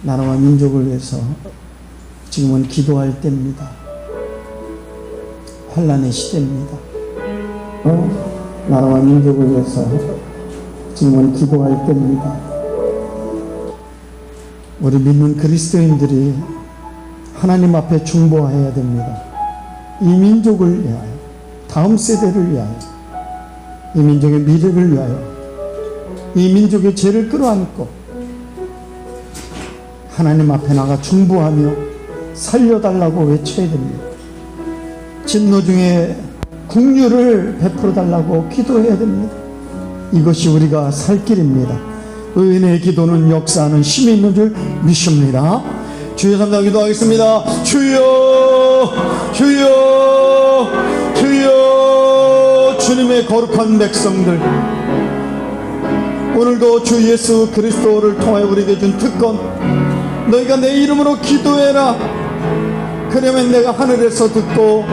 나라와 민족을 위해서 지금은 기도할 때입니다. 환난의 시대입니다. 나라와 민족을 위해서 지금은 기도할 때입니다. 우리 믿는 그리스도인들이 하나님 앞에 중보해야 됩니다. 이 민족을 위하여, 다음 세대를 위하여, 이 민족의 미래를 위하여, 이 민족의 죄를 끌어안고 하나님 앞에 나가 중보하며 살려달라고 외쳐야 됩니다. 진노 중에 긍휼을 베풀어 달라고 기도해야 됩니다. 이것이 우리가 살 길입니다. 의인의 기도는 역사하는 힘이 있는 줄 믿습니다. 주여 삼가 기도하겠습니다. 주여, 주여, 주여. 주님의 거룩한 백성들, 오늘도 주 예수 그리스도를 통하여 우리에게 준 특권, 너희가 내 이름으로 기도해라. 그러면 내가 하늘에서 듣고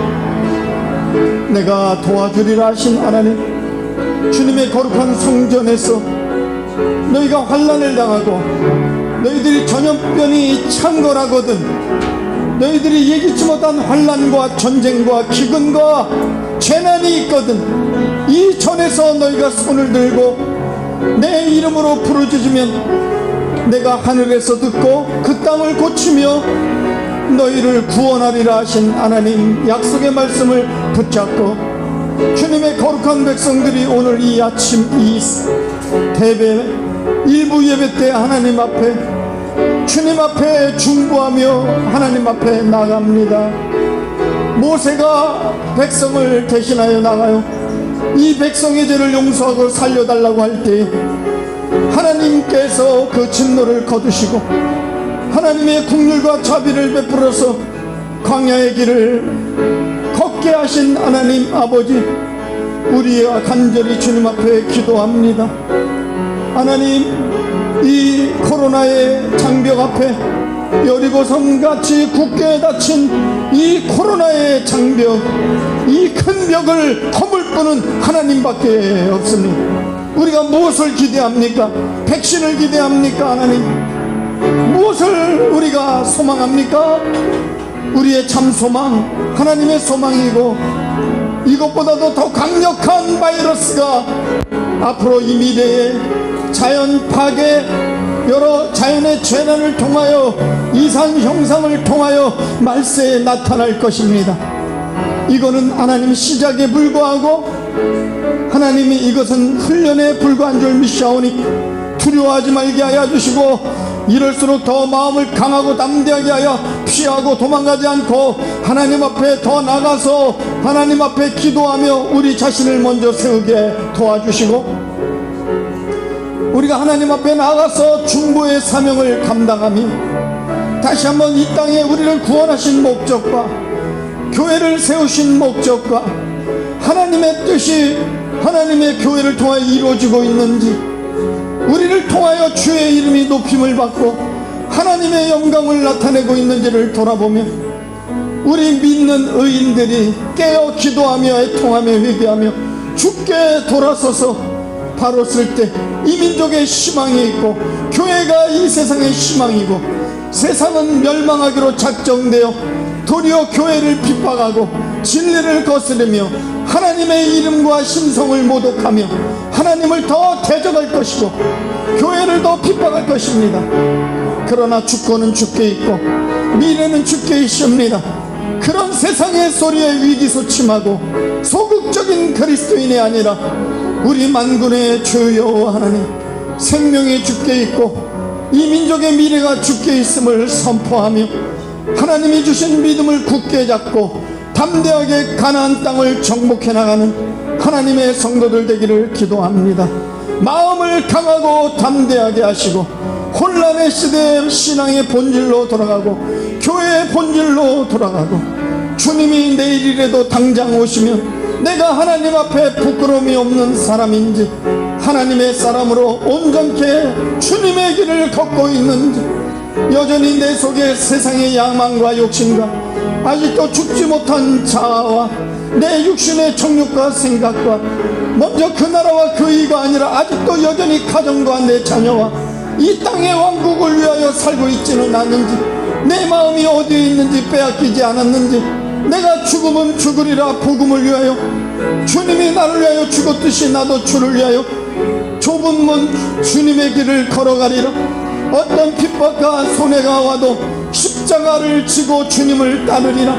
내가 도와주리라 하신 하나님, 주님의 거룩한 성전에서 너희가 환난을 당하고 너희들이 전염병이 창궐하거든, 너희들이 예기치 못한 환난과 전쟁과 기근과 재난이 있거든, 이 전에서 너희가 손을 들고 내 이름으로 부르짖으면 내가 하늘에서 듣고 그 땅을 고치며 너희를 구원하리라 하신 하나님 약속의 말씀을 붙잡고 주님의 거룩한 백성들이 오늘 이 아침 이 대배 일부 예배 때 하나님 앞에, 주님 앞에 중보하며 하나님 앞에 나갑니다. 모세가 백성을 대신하여 나가요. 이 백성의 죄를 용서하고 살려달라고 할 때 하나님께서 그 진노를 거두시고 하나님의 긍휼과 자비를 베풀어서 광야의 길을 걷게 하신 하나님 아버지, 우리가 간절히 주님 앞에 기도합니다. 하나님, 이 코로나의 장벽 앞에 여리고섬같이 굳게 닫힌 이 코로나의 장벽, 이 큰 벽을 허물 분은 하나님밖에 없습니다. 우리가 무엇을 기대합니까? 백신을 기대합니까? 하나님, 무엇을 우리가 소망합니까? 우리의 참 소망 하나님의 소망이고, 이것보다도 더 강력한 바이러스가 앞으로 이 미래에 자연 파괴, 여러 자연의 재난을 통하여 이산 형상을 통하여 말세에 나타날 것입니다. 이거는 하나님 시작에 불과하고 하나님이 이것은 훈련에 불과한 줄 믿사오니 두려워하지 말게 하여 주시고, 이럴수록 더 마음을 강하고 담대하게 하여 피하고 도망가지 않고 하나님 앞에 더 나가서 하나님 앞에 기도하며 우리 자신을 먼저 세우게 도와주시고, 우리가 하나님 앞에 나가서 중보의 사명을 감당하며 다시 한번 이 땅에 우리를 구원하신 목적과 교회를 세우신 목적과 하나님의 뜻이 하나님의 교회를 통하여 이루어지고 있는지, 우리를 통하여 주의 이름이 높임을 받고 하나님의 영광을 나타내고 있는지를 돌아보며 우리 믿는 의인들이 깨어 기도하며 애통하며 회개하며 주께 돌아서서 바로 쓸 때 이 민족의 희망이 있고 교회가 이 세상의 희망이고, 세상은 멸망하기로 작정되어 도리어 교회를 핍박하고 진리를 거스르며 하나님의 이름과 신성을 모독하며 하나님을 더 대적할 것이고 교회를 더 핍박할 것입니다. 그러나 주권은 주께 있고 미래는 주께 있습니다. 그런 세상의 소리에 위기소침하고 소극적인 그리스도인이 아니라 우리 만군의 주여 하나님, 생명이 주께 있고 이 민족의 미래가 주께 있음을 선포하며 하나님이 주신 믿음을 굳게 잡고 담대하게 가나안 땅을 정복해 나가는 하나님의 성도들 되기를 기도합니다. 마음을 강하고 담대하게 하시고 혼란의 시대에 신앙의 본질로 돌아가고 교회의 본질로 돌아가고, 주님이 내일이라도 당장 오시면 내가 하나님 앞에 부끄러움이 없는 사람인지, 하나님의 사람으로 온전케 주님의 길을 걷고 있는지, 여전히 내 속에 세상의 야망과 욕심과 아직도 죽지 못한 자아와 내 육신의 정욕과 생각과 먼저 그 나라와 그 의가 아니라 아직도 여전히 가정과 내 자녀와 이 땅의 왕국을 위하여 살고 있지는 않는지, 내 마음이 어디에 있는지 빼앗기지 않았는지, 내가 죽으면 죽으리라 복음을 위하여, 주님이 나를 위하여 죽었듯이 나도 주를 위하여 좁은 문 주님의 길을 걸어가리라. 어떤 핍박과 손해가 와도 십자가를 지고 주님을 따르리라.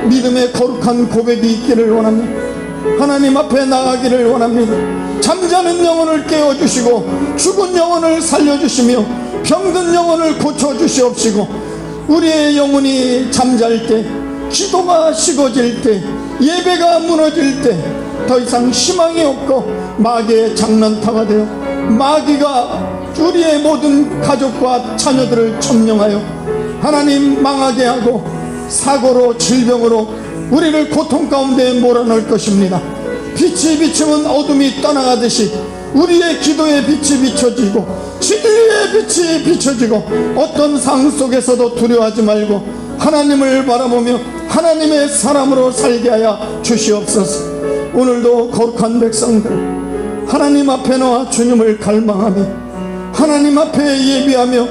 믿음의 거룩한 고백이 있기를 원합니다. 하나님 앞에 나가기를 원합니다. 잠자는 영혼을 깨워주시고 죽은 영혼을 살려주시며 병든 영혼을 고쳐주시옵시고, 우리의 영혼이 잠잘 때, 기도가 식어질 때, 예배가 무너질 때 더 이상 희망이 없고 마귀의 장난터가 되어 마귀가 우리의 모든 가족과 자녀들을 점령하여 하나님 망하게 하고 사고로 질병으로 우리를 고통 가운데 몰아넣을 것입니다. 빛이 비추면 어둠이 떠나가듯이 우리의 기도의 빛이 비춰지고 진리의 빛이 비춰지고 어떤 상황 속에서도 두려워하지 말고 하나님을 바라보며 하나님의 사람으로 살게 하여 주시옵소서. 오늘도 거룩한 백성들 하나님 앞에 나와 주님을 갈망하며 하나님 앞에 예비하며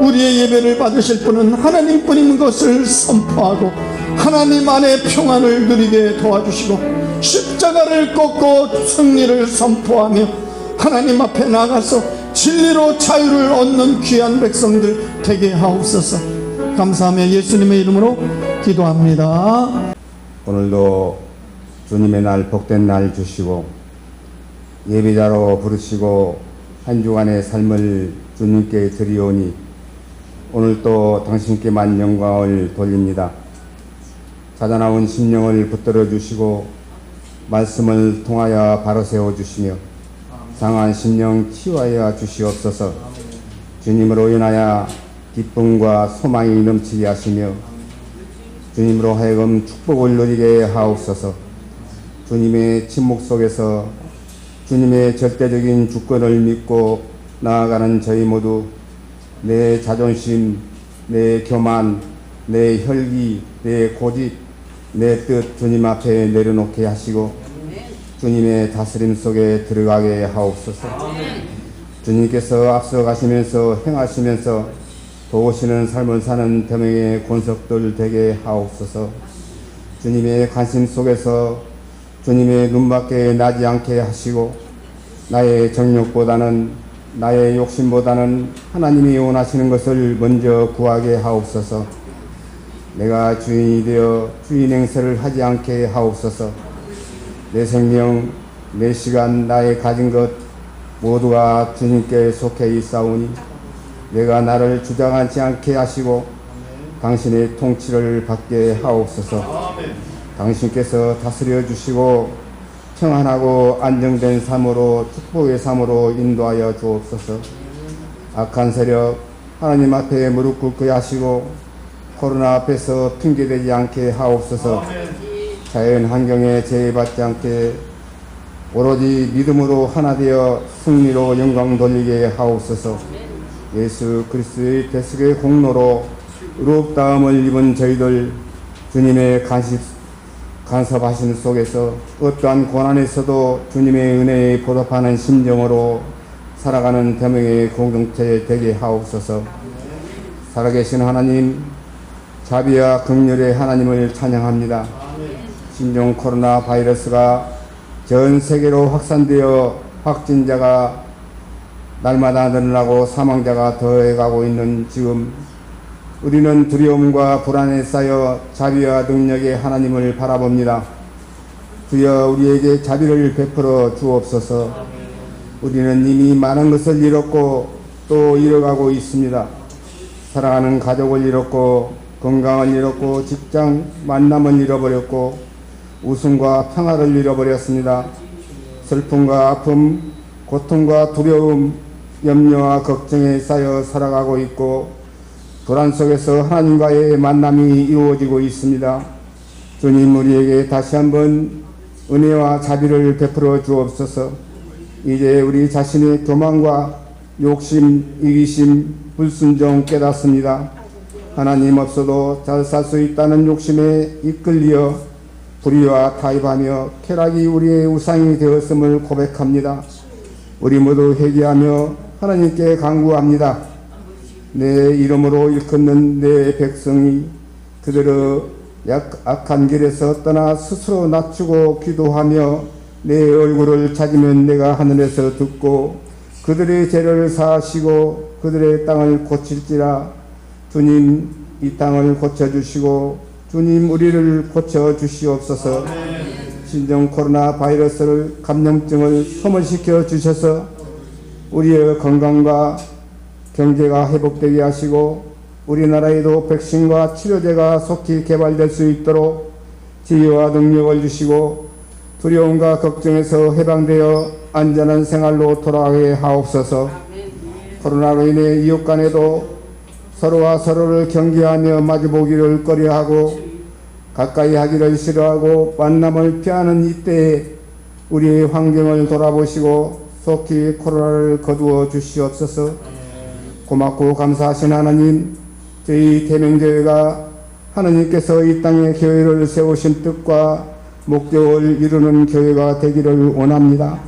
우리의 예배를 받으실 분은 하나님뿐인 것을 선포하고 하나님 안에 평안을 누리게 도와주시고 십자가를 꺾고 승리를 선포하며 하나님 앞에 나가서 진리로 자유를 얻는 귀한 백성들 되게 하옵소서. 감사하며 예수님의 이름으로 기도합니다. 오늘도 주님의 날 복된 날 주시고 예배자로 부르시고 한 주간의 삶을 주님께 드리오니 오늘 또 당신께만 영광을 돌립니다. 찾아나온 심령을 붙들어 주시고 말씀을 통하여 바로 세워주시며 상한 심령 치유하여 주시옵소서. 주님으로 인하여 기쁨과 소망이 넘치게 하시며 주님으로 하여금 축복을 누리게 하옵소서. 주님의 침묵 속에서 주님의 절대적인 주권을 믿고 나아가는 저희 모두 내 자존심, 내 교만, 내 혈기, 내 고집, 내 뜻 주님 앞에 내려놓게 하시고 주님의 다스림 속에 들어가게 하옵소서. 주님께서 앞서 가시면서 행하시면서 도우시는 삶을 사는 대명의 권속들 되게 하옵소서. 주님의 관심 속에서 주님의 눈밖에 나지 않게 하시고 나의 정욕보다는 나의 욕심보다는 하나님이 원하시는 것을 먼저 구하게 하옵소서. 내가 주인이 되어 주인 행세를 하지 않게 하옵소서. 내 생명, 내 시간, 나의 가진 것 모두가 주님께 속해 있사오니 내가 나를 주장하지 않게 하시고 당신의 통치를 받게 하옵소서. 당신께서 다스려 주시고 평안하고 안정된 삶으로 축복의 삶으로 인도하여 주옵소서. 악한 세력 하나님 앞에 무릎 꿇게 하시고 코로나 앞에서 핑계대지 않게 하옵소서. 자연 환경에 제해받지 않게 오로지 믿음으로 하나 되어 승리로 영광 돌리게 하옵소서. 예수 그리스도의 대속의 공로로 의롭다함을 입은 저희들 주님의 간섭하신 속에서 어떠한 고난에서도 주님의 은혜에 보답하는 심정으로 살아가는 대명의 공동체 되게 하옵소서. 살아계신 하나님, 자비와 긍휼의 하나님을 찬양합니다. 신종 코로나 바이러스가 전 세계로 확산되어 확진자가 날마다 늘어나고 사망자가 더해가고 있는 지금 우리는 두려움과 불안에 쌓여 자비와 능력의 하나님을 바라봅니다. 주여 우리에게 자비를 베풀어 주옵소서. 우리는 이미 많은 것을 잃었고 또 잃어가고 있습니다. 사랑하는 가족을 잃었고 건강을 잃었고 직장 만남을 잃어버렸고 웃음과 평화를 잃어버렸습니다. 슬픔과 아픔, 고통과 두려움, 염려와 걱정에 쌓여 살아가고 있고 불안 속에서 하나님과의 만남이 이루어지고 있습니다. 주님 우리에게 다시 한번 은혜와 자비를 베풀어 주옵소서. 이제 우리 자신의 교만과 욕심, 이기심, 불순종 깨닫습니다. 하나님 없어도 잘 살 수 있다는 욕심에 이끌려 불의와 타협하며 쾌락이 우리의 우상이 되었음을 고백합니다. 우리 모두 회개하며 하나님께 간구합니다. 내 이름으로 일컫는 내 백성이 그들의 악한 길에서 떠나 스스로 낮추고 기도하며 내 얼굴을 찾으면 내가 하늘에서 듣고 그들의 죄를 사하시고 그들의 땅을 고칠지라. 주님, 이 땅을 고쳐주시고 주님, 우리를 고쳐주시옵소서. 신종 코로나 바이러스를 감염증을 소멸시켜 주셔서 우리의 건강과 경제가 회복되게 하시고 우리나라에도 백신과 치료제가 속히 개발될 수 있도록 지혜와 능력을 주시고 두려움과 걱정에서 해방되어 안전한 생활로 돌아가게 하옵소서. 코로나로 인해 이웃 간에도 서로와 서로를 경계하며 마주보기를 꺼려하고 가까이 하기를 싫어하고 만남을 피하는 이때에 우리의 환경을 돌아보시고 속히 코로나를 거두어 주시옵소서. 고맙고 감사하신 하나님, 저희 대명교회가 하나님께서 이 땅에 교회를 세우신 뜻과 목적을 이루는 교회가 되기를 원합니다.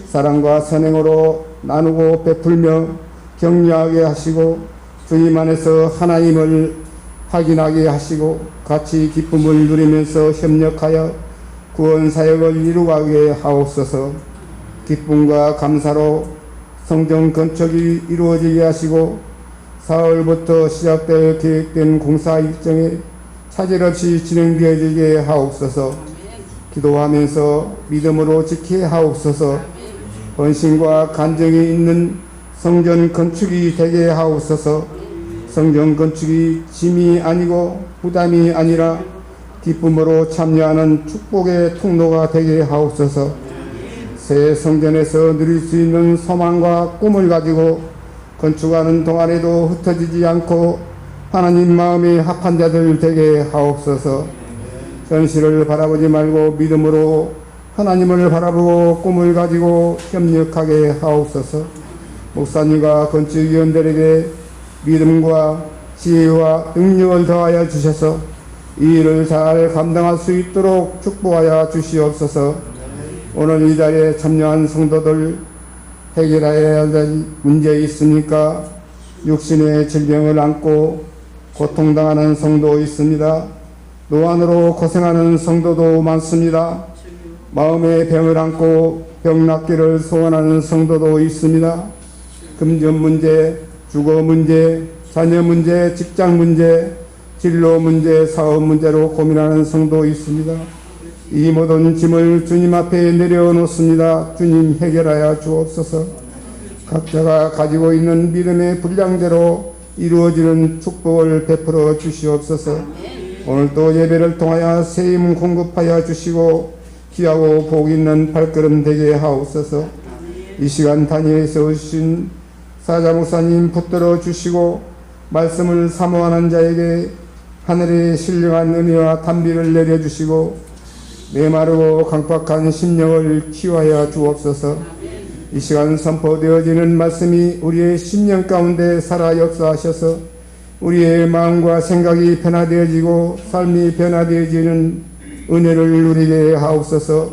사랑과 선행으로 나누고 베풀며 격려하게 하시고 주님 안에서 하나님을 확인하게 하시고 같이 기쁨을 누리면서 협력하여 구원 사역을 이루가게 하옵소서. 기쁨과 감사로 성전 건축이 이루어지게 하시고 사흘부터 시작될 계획된 공사 일정에 차질 없이 진행되어지게 하옵소서. 기도하면서 믿음으로 지키게 하옵소서. 헌신과 간정이 있는 성전 건축이 되게 하옵소서. 성전 건축이 짐이 아니고 부담이 아니라 기쁨으로 참여하는 축복의 통로가 되게 하옵소서. 새 성전에서 누릴 수 있는 소망과 꿈을 가지고 건축하는 동안에도 흩어지지 않고 하나님 마음에 합한 자들 되게 하옵소서. 현실을 바라보지 말고 믿음으로 하나님을 바라보고 꿈을 가지고 협력하게 하옵소서. 목사님과 건축위원들에게 믿음과 지혜와 능력을 더하여 주셔서 이 일을 잘 감당할 수 있도록 축복하여 주시옵소서. 오늘 이 자리에 참여한 성도들 해결해야 될 문제 있습니까? 육신의 질병을 안고 고통당하는 성도 있습니다. 노안으로 고생하는 성도도 많습니다. 마음의 병을 안고 병 낫기를 소원하는 성도도 있습니다. 금전 문제, 주거 문제, 자녀 문제, 직장 문제, 진로 문제, 사업 문제로 고민하는 성도 있습니다. 이 모든 짐을 주님 앞에 내려놓습니다. 주님 해결하여 주옵소서. 각자가 가지고 있는 믿음의 분량대로 이루어지는 축복을 베풀어 주시옵소서. 오늘도 예배를 통하여 세임 공급하여 주시고 귀하고 복 있는 발걸음 되게 하옵소서. 이 시간 단위에 세우신 사자 목사님 붙들어 주시고 말씀을 사모하는 자에게 하늘의 신령한 은혜와 단비를 내려주시고 메마르고 강팍한 심령을 치유하여 주옵소서. 이 시간 선포되어지는 말씀이 우리의 심령 가운데 살아 역사하셔서 우리의 마음과 생각이 변화되어지고 삶이 변화되어지는 은혜를 누리게 하옵소서.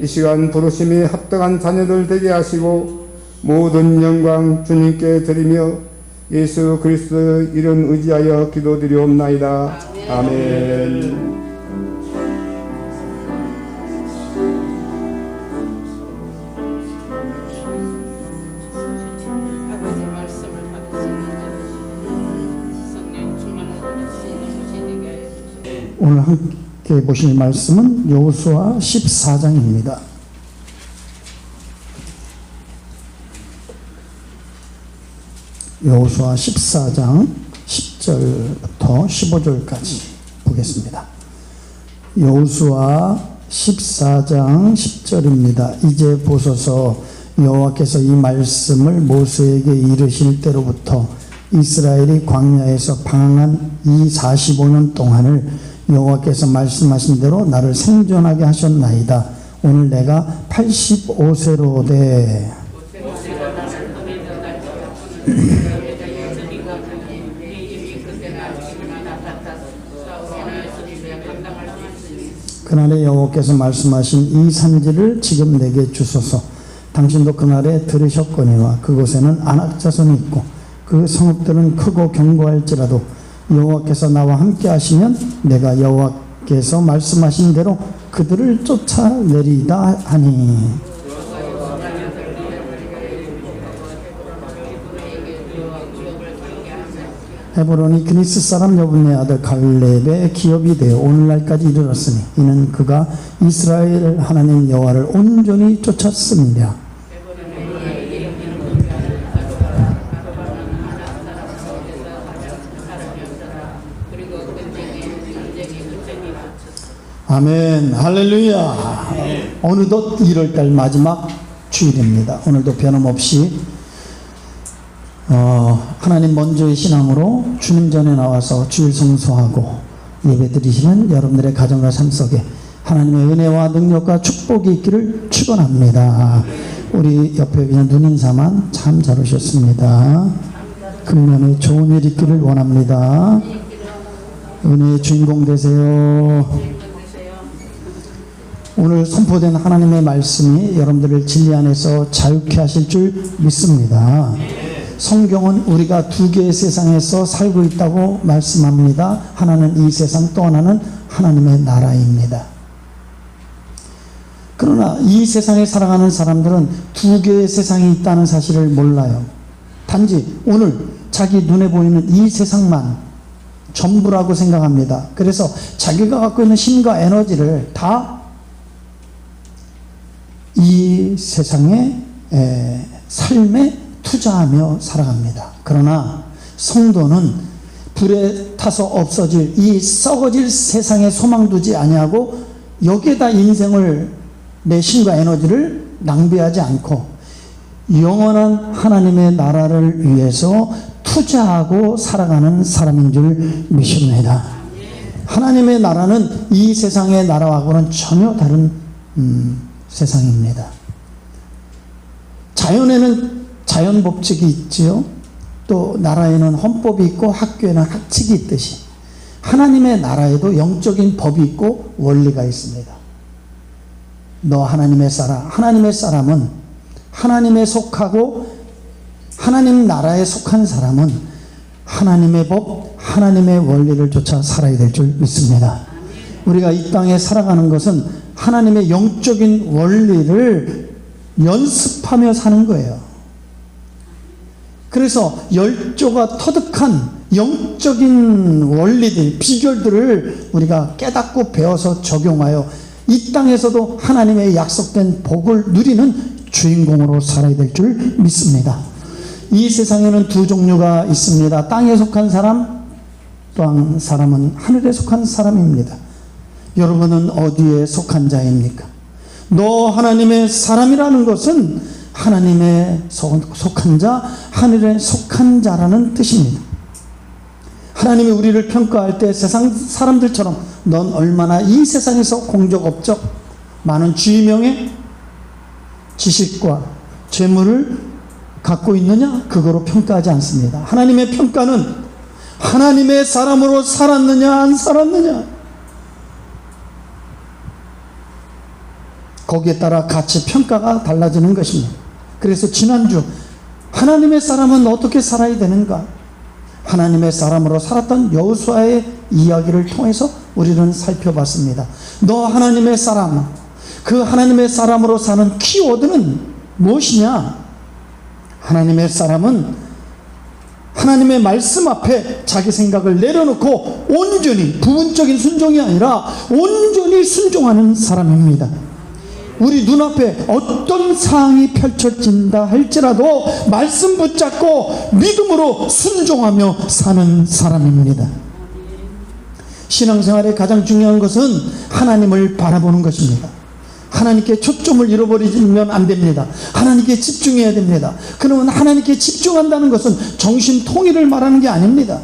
이 시간 부르심에 합당한 자녀들 되게 하시고 모든 영광 주님께 드리며 예수 그리스도의 이름 의지하여 기도드리옵나이다. 아멘. 오늘 함께 보실 말씀은 여호수아 14장입니다. 여호수아 14장 10절부터 15절까지 보겠습니다. 여호수아 14장 10절입니다. 이제 보소서 여호와께서 이 말씀을 모세에게 이르실 때로부터 이스라엘이 광야에서 방황한 이 45년 동안을 여호와께서 말씀하신 대로 나를 생존하게 하셨나이다. 오늘 내가 85세로 돼. 그날에 여호와께서 말씀하신 이 산지를 지금 내게 주소서. 당신도 그 말에 들으셨거니와 그곳에는 안악 자손이 있고 그 성읍들은 크고 견고할지라도 여호와께서 나와 함께 하시면 내가 여호와께서 말씀하신 대로 그들을 쫓아내리다 하니. 헤브론이 그니스 사람 여분의 아들 갈렙의 기업이 되어 오늘날까지 이르렀으니 이는 그가 이스라엘 하나님 여호와를 온전히 쫓았습니다. 아멘. 할렐루야. 어느덧 1월달 마지막 주일입니다. 오늘도 변함없이 하나님 먼저의 신앙으로 주님 전에 나와서 주일 성수하고 예배 드리시는 여러분들의 가정과 삶 속에 하나님의 은혜와 능력과 축복이 있기를 축원합니다. 우리 옆에 그냥 눈인사만 참 잘 오셨습니다. 금년에 좋은 일 있기를 원합니다. 은혜의 주인공 되세요. 오늘 선포된 하나님의 말씀이 여러분들을 진리 안에서 자유케 하실 줄 믿습니다. 성경은 우리가 두 개의 세상에서 살고 있다고 말씀합니다. 하나는 이 세상, 또 하나는 하나님의 나라입니다. 그러나 이 세상에 살아가는 사람들은 두 개의 세상이 있다는 사실을 몰라요. 단지 오늘 자기 눈에 보이는 이 세상만 전부라고 생각합니다. 그래서 자기가 갖고 있는 힘과 에너지를 다 이 세상의 삶에 투자하며 살아갑니다. 그러나 성도는 불에 타서 없어질 이 썩어질 세상에 소망 두지 아니하고 여기에다 인생을 내 힘과 에너지를 낭비하지 않고 영원한 하나님의 나라를 위해서 투자하고 살아가는 사람인 줄 믿습니다. 하나님의 나라는 이 세상의 나라하고는 전혀 다른 세상입니다. 자연에는 자연 법칙이 있지요. 또 나라에는 헌법이 있고 학교에는 학칙이 있듯이 하나님의 나라에도 영적인 법이 있고 원리가 있습니다. 너 하나님의 사람, 하나님의 사람은 하나님에 속하고 하나님 나라에 속한 사람은 하나님의 법, 하나님의 원리를 쫓아 살아야 될 줄 믿습니다. 우리가 이 땅에 살아가는 것은 하나님의 영적인 원리를 연습하며 사는 거예요. 그래서 열조가 터득한 영적인 원리들, 비결들을 우리가 깨닫고 배워서 적용하여 이 땅에서도 하나님의 약속된 복을 누리는 주인공으로 살아야 될 줄 믿습니다. 이 세상에는 두 종류가 있습니다. 땅에 속한 사람, 또 한 사람은 하늘에 속한 사람입니다. 여러분은 어디에 속한 자입니까? 너 하나님의 사람이라는 것은 하나님의 속한 자, 하늘에 속한 자라는 뜻입니다. 하나님이 우리를 평가할 때 세상 사람들처럼 넌 얼마나 이 세상에서 공적업적 많은 주의명예, 지식과 재물을 갖고 있느냐, 그거로 평가하지 않습니다. 하나님의 평가는 하나님의 사람으로 살았느냐 안 살았느냐, 거기에 따라 가치 평가가 달라지는 것입니다. 그래서 지난주 하나님의 사람은 어떻게 살아야 되는가, 하나님의 사람으로 살았던 여호수아의 이야기를 통해서 우리는 살펴봤습니다. 너 하나님의 사람, 그 하나님의 사람으로 사는 키워드는 무엇이냐? 하나님의 사람은 하나님의 말씀 앞에 자기 생각을 내려놓고 온전히, 부분적인 순종이 아니라 온전히 순종하는 사람입니다. 우리 눈앞에 어떤 상황이 펼쳐진다 할지라도 말씀 붙잡고 믿음으로 순종하며 사는 사람입니다. 신앙생활의 가장 중요한 것은 하나님을 바라보는 것입니다. 하나님께 초점을 잃어버리면 안 됩니다. 하나님께 집중해야 됩니다. 그러면 하나님께 집중한다는 것은 정신 통일을 말하는 게 아닙니다.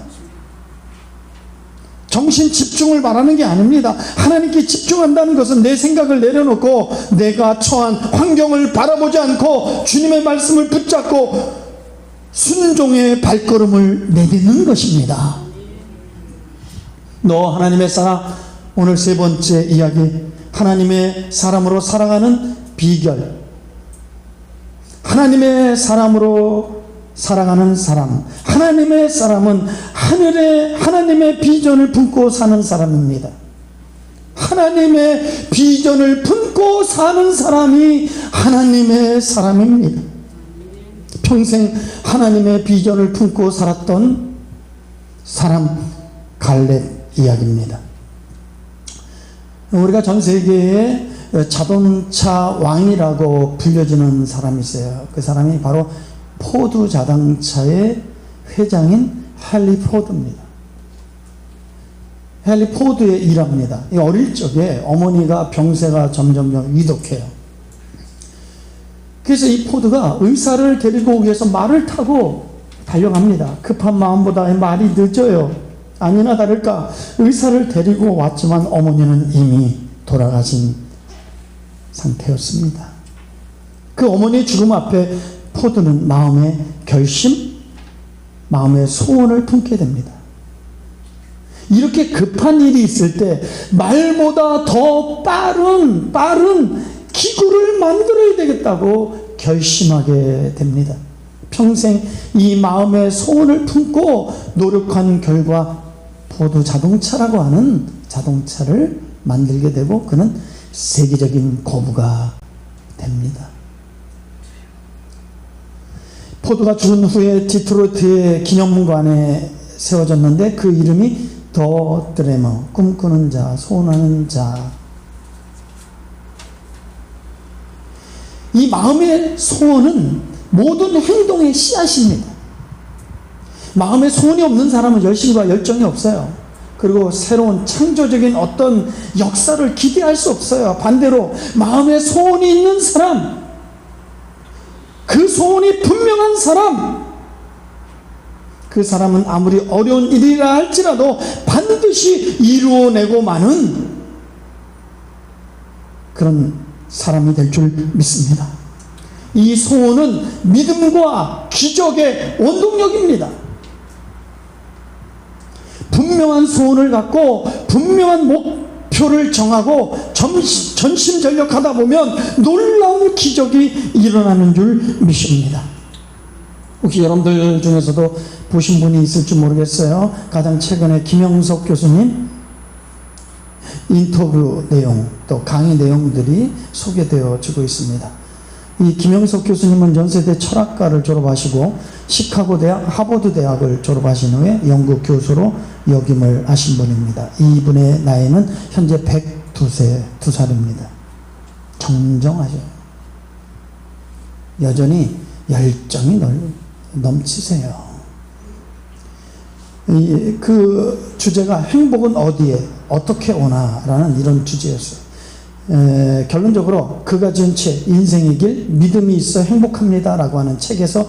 정신 집중을 말하는 게 아닙니다. 하나님께 집중한다는 것은 내 생각을 내려놓고 내가 처한 환경을 바라보지 않고 주님의 말씀을 붙잡고 순종의 발걸음을 내딛는 것입니다. 너 하나님의 사람, 오늘 세 번째 이야기, 하나님의 사람으로 살아가는 비결. 하나님의 사람으로 살아가는 사람, 하나님의 사람은 하나님의 비전을 품고 사는 사람입니다. 하나님의 비전을 품고 사는 사람이 하나님의 사람입니다. 평생 하나님의 비전을 품고 살았던 사람, 갈렙 이야기입니다. 우리가 전 세계에 자동차 왕이라고 불려지는 사람이 있어요. 그 사람이 바로 포드 자동차의 회장인 헨리 포드입니다. 헨리 포드의 일화입니다. 어릴 적에 어머니가 병세가 점점 위독해요. 그래서 이 포드가 의사를 데리고 오기 위해서 말을 타고 달려갑니다. 급한 마음보다 말이 늦어요. 아니나 다를까 의사를 데리고 왔지만 어머니는 이미 돌아가신 상태였습니다. 그 어머니의 죽음 앞에 포드는 마음의 결심, 마음의 소원을 품게 됩니다. 이렇게 급한 일이 있을 때 말보다 더 빠른 기구를 만들어야 되겠다고 결심하게 됩니다. 평생 이 마음의 소원을 품고 노력한 결과 포드 자동차라고 하는 자동차를 만들게 되고 그는 세계적인 거부가 됩니다. 포드가 죽은 후에 디트로이트의 기념관에 세워졌는데 그 이름이 더 드레머, 꿈꾸는 자, 소원하는 자. 이 마음의 소원은 모든 행동의 씨앗입니다. 마음의 소원이 없는 사람은 열심과 열정이 없어요. 그리고 새로운 창조적인 어떤 역사를 기대할 수 없어요. 반대로 마음의 소원이 있는 사람, 그 소원이 분명한 사람, 그 사람은 아무리 어려운 일이라 할지라도 반드시 이루어내고 마는 그런 사람이 될 줄 믿습니다. 이 소원은 믿음과 기적의 원동력입니다. 분명한 소원을 갖고 분명한 목표를 정하고 전심전력하다 보면 놀라운 기적이 일어나는 줄 믿습니다. 혹시 여러분들 중에서도 보신 분이 있을지 모르겠어요. 가장 최근에 김영석 교수님 인터뷰 내용 또 강의 내용들이 소개되어지고 있습니다. 이 김영석 교수님은 연세대 철학과를 졸업하시고 시카고 대학, 하버드 대학을 졸업하신 후에 영국 교수로 역임을 하신 분입니다. 이분의 나이는 현재 102살입니다. 정정하셔요. 여전히 열정이 넘치세요. 그 주제가 행복은 어디에 어떻게 오나라는 이런 주제였어요. 결론적으로 그가 지은 책 인생의 길 믿음이 있어 행복합니다 라고 하는 책에서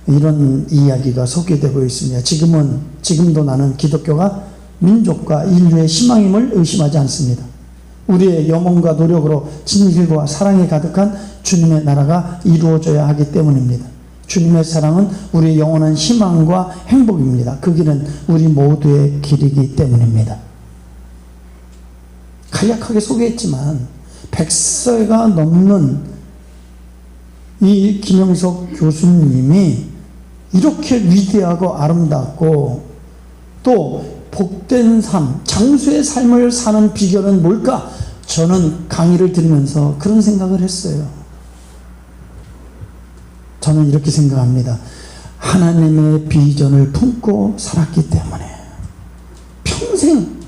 이런 이야기가 소개되고 있습니다. 지금도 나는 기독교가 민족과 인류의 희망임을 의심하지 않습니다. 우리의 염원과 노력으로 진실과 사랑이 가득한 주님의 나라가 이루어져야 하기 때문입니다. 주님의 사랑은 우리의 영원한 희망과 행복입니다. 그 길은 우리 모두의 길이기 때문입니다. 간략하게 소개했지만 100세가 넘는 이 김영석 교수님이 이렇게 위대하고 아름답고 또 복된 삶, 장수의 삶을 사는 비결은 뭘까? 저는 강의를 들으면서 그런 생각을 했어요. 저는 이렇게 생각합니다. 하나님의 비전을 품고 살았기 때문에 평생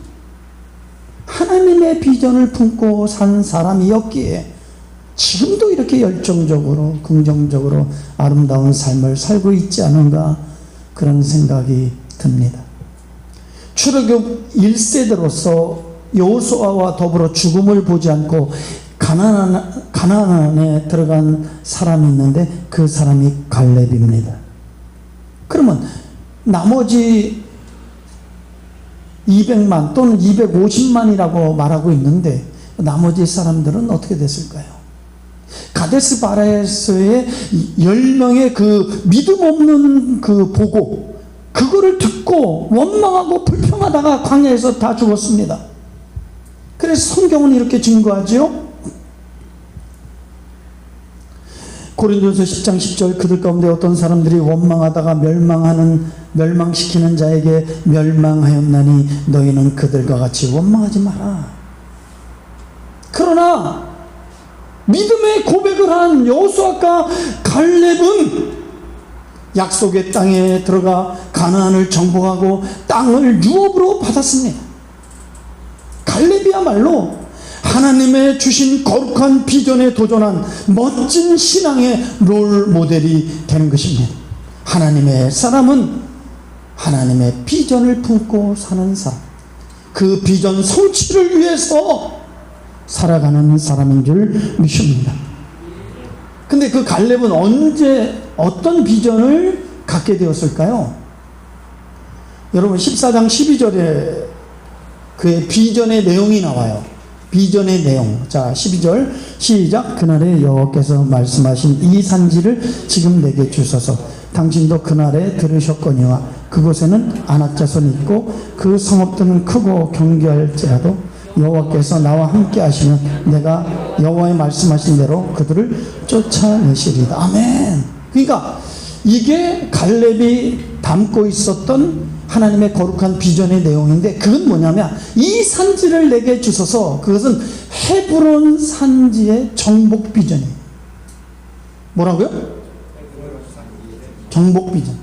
하나님의 비전을 품고 산 사람이었기에 지금도 이렇게 열정적으로 긍정적으로 아름다운 삶을 살고 있지 않은가 그런 생각이 듭니다. 출애굽 1세대로서 여호수아와 더불어 죽음을 보지 않고 가나안에 들어간 사람이 있는데 그 사람이 갈렙입니다. 그러면 나머지 200만 또는 250만이라고 말하고 있는데 나머지 사람들은 어떻게 됐을까요? 가데스 바네아에서의 10명의 그 믿음 없는 그 보고 그거를 듣고 원망하고 불평하다가 광야에서 다 죽었습니다. 그래서 성경은 이렇게 증거하죠. 고린도전서 10장 10절 그들 가운데 어떤 사람들이 원망하다가 멸망시키는 자에게 멸망하였나니 너희는 그들과 같이 원망하지 마라. 그러나 믿음의 고백을 한 여호수아과 갈렙은 약속의 땅에 들어가 가나안을 정복하고 땅을 유업으로 받았습니다. 갈렙이야말로 하나님의 주신 거룩한 비전에 도전한 멋진 신앙의 롤 모델이 되는 것입니다. 하나님의 사람은 하나님의 비전을 품고 사는 사람, 그 비전 성취를 위해서 살아가는 사람인 줄 믿습니다. 근데 그 갈렙은 언제 어떤 비전을 갖게 되었을까요? 여러분 14장 12절에 그의 비전의 내용이 나와요. 비전의 내용. 자, 12절 시작. 그날에 여호와께서 말씀하신 이 산지를 지금 내게 주소서. 당신도 그날에 들으셨거니와 그곳에는 안악자손이 있고 그 성읍들은 크고 경계할지라도 여호와께서 나와 함께 하시면 내가 여호와의 말씀하신 대로 그들을 쫓아내시리다. 아멘. 그러니까 이게 갈렙이 담고 있었던 하나님의 거룩한 비전의 내용인데, 그건 뭐냐면 이 산지를 내게 주소서. 그것은 헤브론 산지의 정복 비전이에요. 뭐라고요? 정복 비전.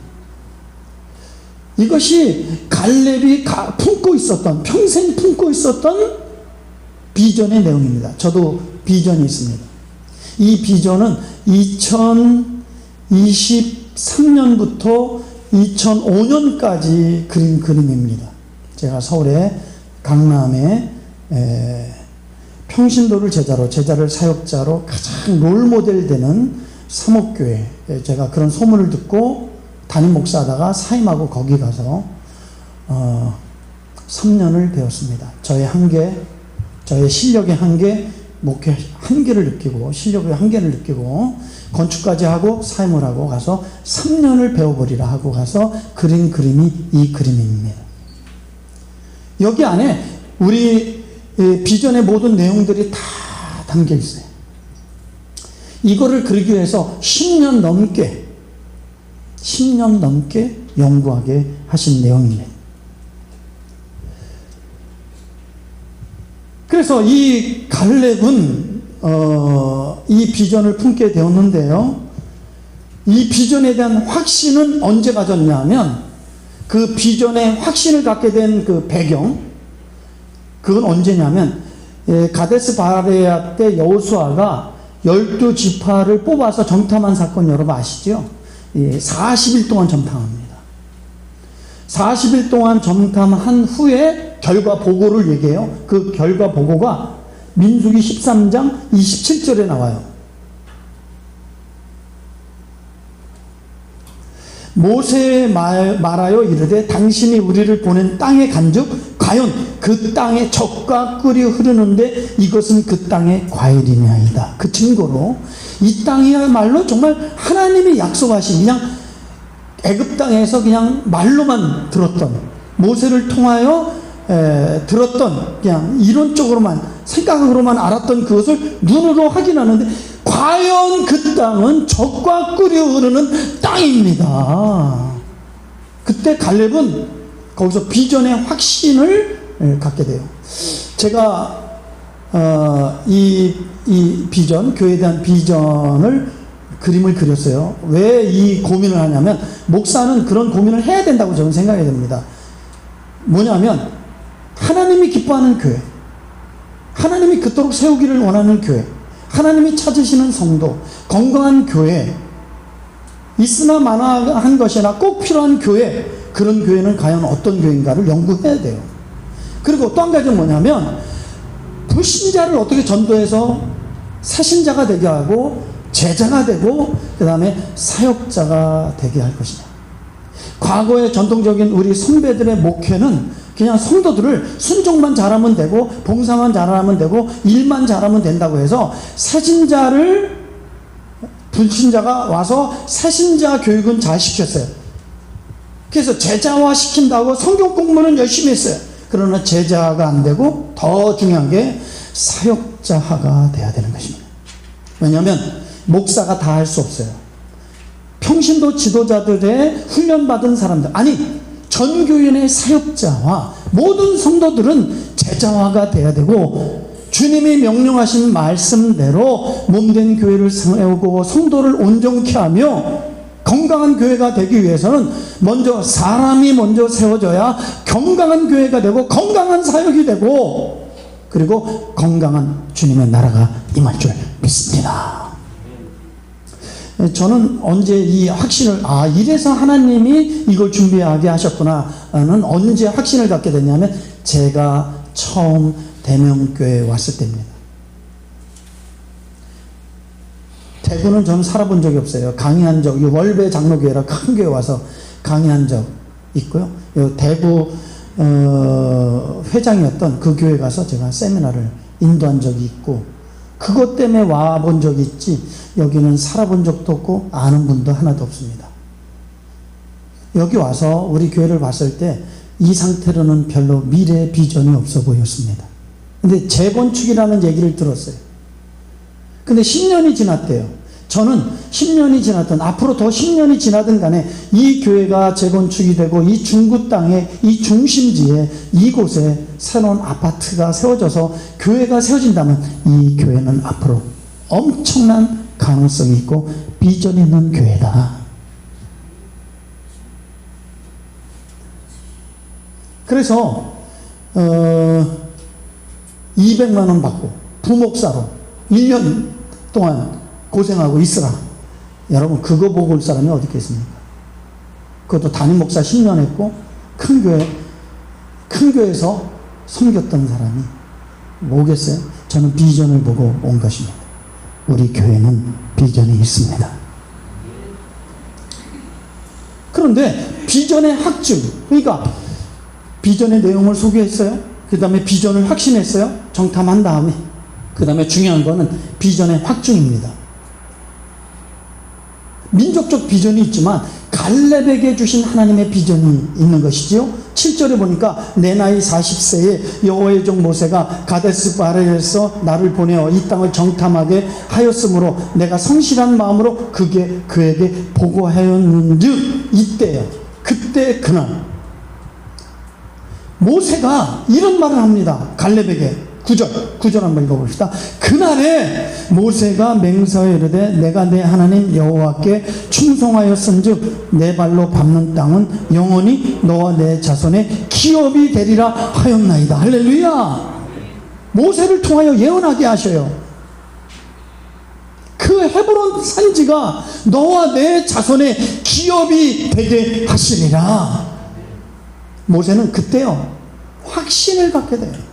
이것이 갈렙이 품고 있었던, 평생 품고 있었던 비전의 내용입니다. 저도 비전이 있습니다. 이 비전은 2023년부터 2005년까지 그린 그림입니다. 제가 서울의 강남에 평신도를 제자를 사역자로 가장 롤모델 되는 사목교회, 제가 그런 소문을 듣고 담임 목사하다가 사임하고 거기 가서 3년을 배웠습니다. 저의 한계, 저의 실력의 한계, 목회 한계를 느끼고, 실력의 한계를 느끼고 건축까지 하고 사임을 하고 가서 3년을 배워버리라 하고 가서 그린 그림이 이 그림입니다. 여기 안에 우리 비전의 모든 내용들이 다 담겨 있어요. 이거를 그리기 위해서 10년 넘게 연구하게 하신 내용입니다. 그래서 이 갈렙은 이 비전을 품게 되었는데요. 이 비전에 대한 확신은 언제 가졌냐면, 그 비전의 확신을 갖게 된 그 배경, 그건 언제냐면 가데스 바네아 때 여호수아가 12지파를 뽑아서 정탐한 사건 여러분 아시죠? 40일 동안 정탐합니다. 40일 동안 정탐한 후에 결과 보고를 얘기해요. 그 결과 보고가 민수기 13장 27절에 나와요. 모세에 말하여 이르되 당신이 우리를 보낸 땅에 간즉 과연 그 땅에 젖과 꿀이 흐르는데 이것은 그 땅의 과일이냐이다. 그 증거로 이 땅이야말로 정말 하나님이 약속하신, 그냥 애굽 땅에서 그냥 말로만 들었던, 모세를 통하여 들었던, 그냥 이론적으로만 생각으로만 알았던 그것을 눈으로 확인하는데 과연 그 땅은 젖과 꿀이 흐르는 땅입니다. 그때 갈렙은 거기서 비전의 확신을 갖게 돼요. 제가 이 비전, 교회에 대한 비전을 그림을 그렸어요. 왜 이 고민을 하냐면, 목사는 그런 고민을 해야 된다고 저는 생각이 됩니다. 뭐냐면 하나님이 기뻐하는 교회, 하나님이 그토록 세우기를 원하는 교회, 하나님이 찾으시는 성도, 건강한 교회, 있으나 마나한 것이나 꼭 필요한 교회, 그런 교회는 과연 어떤 교회인가를 연구해야 돼요. 그리고 또 한 가지는 뭐냐면, 불신자를 어떻게 전도해서 새신자가 되게 하고 제자가 되고 그 다음에 사역자가 되게 할 것이냐. 과거의 전통적인 우리 선배들의 목회는 그냥 성도들을 순종만 잘하면 되고 봉사만 잘하면 되고 일만 잘하면 된다고 해서 새신자를, 불신자가 와서 새신자 교육은 잘 시켰어요. 그래서 제자화 시킨다고 성경 공부는 열심히 했어요. 그러나 제자가 안 되고 더 중요한 게 사역자화가 돼야 되는 것입니다. 왜냐하면 목사가 다 할 수 없어요. 평신도 지도자들의 훈련받은 사람들, 아니 전교연의 사역자와 모든 성도들은 제자화가 돼야 되고, 주님이 명령하신 말씀대로 몸된 교회를 세우고 성도를 온전케 하며 건강한 교회가 되기 위해서는 먼저 사람이 먼저 세워져야 건강한 교회가 되고 건강한 사역이 되고, 그리고 건강한 주님의 나라가 임할 줄 믿습니다. 저는 언제 이 확신을, 이래서 하나님이 이걸 준비하게 하셨구나는 언제 확신을 갖게 됐냐면, 제가 처음 대명교회에 왔을 때입니다. 대구는 저는 살아본 적이 없어요. 강의한 적, 월배 장로교회라 큰 교회 와서 강의한 적 있고요. 대구 회장이었던 그 교회 가서 제가 세미나를 인도한 적이 있고, 그것 때문에 와본 적이 있지, 여기는 살아본 적도 없고 아는 분도 하나도 없습니다. 여기 와서 우리 교회를 봤을 때 이 상태로는 별로 미래 비전이 없어 보였습니다. 근데 재건축이라는 얘기를 들었어요. 근데 10년이 지났대요. 저는 10년이 지났던, 앞으로 더 10년이 지나든 간에 이 교회가 재건축이 되고 이 중구 땅에, 이 중심지에, 이곳에 새로운 아파트가 세워져서 교회가 세워진다면 이 교회는 앞으로 엄청난 가능성이 있고 비전이 있는 교회다. 그래서 200만 원 받고 부목사로 1년 동안 고생하고 있으라. 여러분, 그거 보고 올 사람이 어디 있겠습니까? 그것도 담임 목사 10년 했고 큰 교회에서 섬겼던 사람이 뭐겠어요? 저는 비전을 보고 온 것입니다. 우리 교회는 비전이 있습니다. 그런데 비전의 확증, 그러니까 비전의 내용을 소개했어요. 그 다음에 비전을 확신했어요. 정탐한 다음에 그 다음에 중요한 거는 비전의 확증입니다. 민족적 비전이 있지만 갈렙에게 주신 하나님의 비전이 있는 것이지요. 7절에 보니까 내 나이 40세에 여호와의 종 모세가 가데스 바레에서 나를 보내어 이 땅을 정탐하게 하였으므로 내가 성실한 마음으로 그에게 보고하였는즉, 이때요, 그때 그날 모세가 이런 말을 합니다. 갈렙에게 9절 한번 읽어봅시다. 그날에 모세가 맹세하여 이르되 내가 내 하나님 여호와께 충성하였은즉 내 발로 밟는 땅은 영원히 너와 내 자손의 기업이 되리라 하였나이다. 할렐루야. 모세를 통하여 예언하게 하셔요. 그 헤브론 산지가 너와 내 자손의 기업이 되게 하시리라. 모세는 그때요 확신을 갖게 돼요.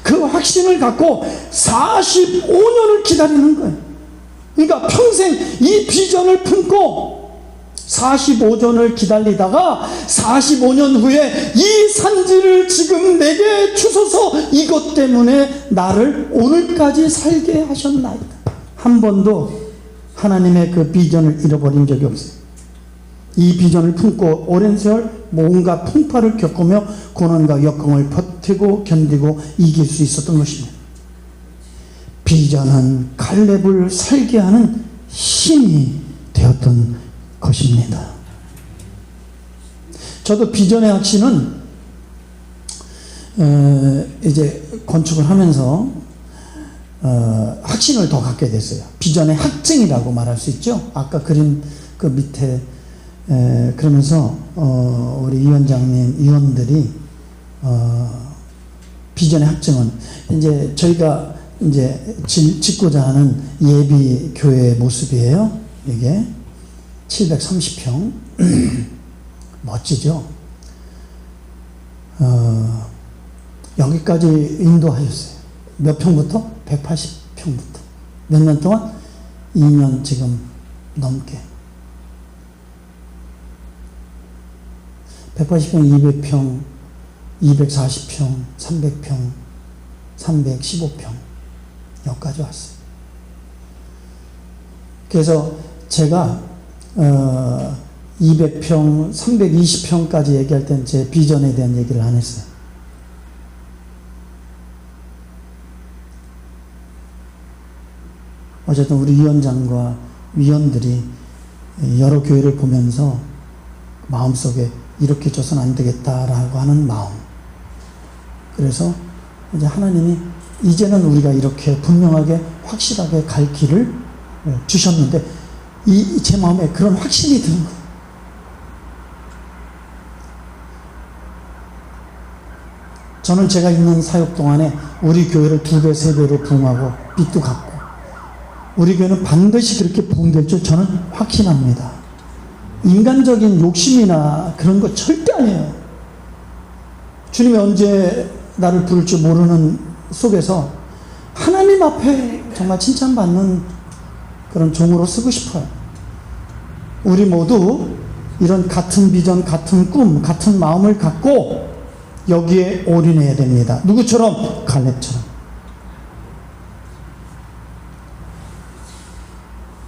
그 확신을 갖고 45년을 기다리는 거예요. 그러니까 평생 이 비전을 품고 45년을 기다리다가 45년 후에 이 산지를 지금 내게 주소서, 이것 때문에 나를 오늘까지 살게 하셨나이다. 한 번도 하나님의 그 비전을 잃어버린 적이 없어요. 이 비전을 품고 오랜 세월 온갖 풍파를 겪으며 고난과 역경을 버티고 견디고 이길 수 있었던 것입니다. 비전은 갈렙을 살게 하는 힘이 되었던 것입니다. 저도 비전의 확신은 이제 건축을 하면서 확신을 더 갖게 됐어요. 비전의 확증이라고 말할 수 있죠. 아까 그림 그 밑에 그러면서 우리 위원장님, 위원들이 비전의 확증은 이제 저희가 이제 짓고자 하는 예비 교회의 모습이에요. 이게 730평 멋지죠. 여기까지 인도하셨어요. 몇 평부터? 180평부터. 몇 년 동안? 2년 지금 넘게. 180평, 200평, 240평, 300평, 315평 여기까지 왔어요. 그래서 제가 200평, 320평까지 얘기할 땐 제 비전에 대한 얘기를 안 했어요. 어쨌든 우리 위원장과 위원들이 여러 교회를 보면서 마음속에 이렇게 줘서는 안 되겠다라고 하는 마음. 그래서 이제 하나님이 이제는 우리가 이렇게 분명하게 확실하게 갈 길을 주셨는데 제 마음에 그런 확신이 드는 거예요. 저는 제가 있는 사역 동안에 우리 교회를 2배, 3배로 부흥하고 빚도 갚고 우리 교회는 반드시 그렇게 부흥될 줄 저는 확신합니다. 인간적인 욕심이나 그런 거 절대 아니에요. 주님이 언제 나를 부를 줄 모르는 속에서 하나님 앞에 정말 칭찬받는 그런 종으로 쓰고 싶어요. 우리 모두 이런 같은 비전, 같은 꿈, 같은 마음을 갖고 여기에 올인해야 됩니다. 누구처럼? 갈렙처럼.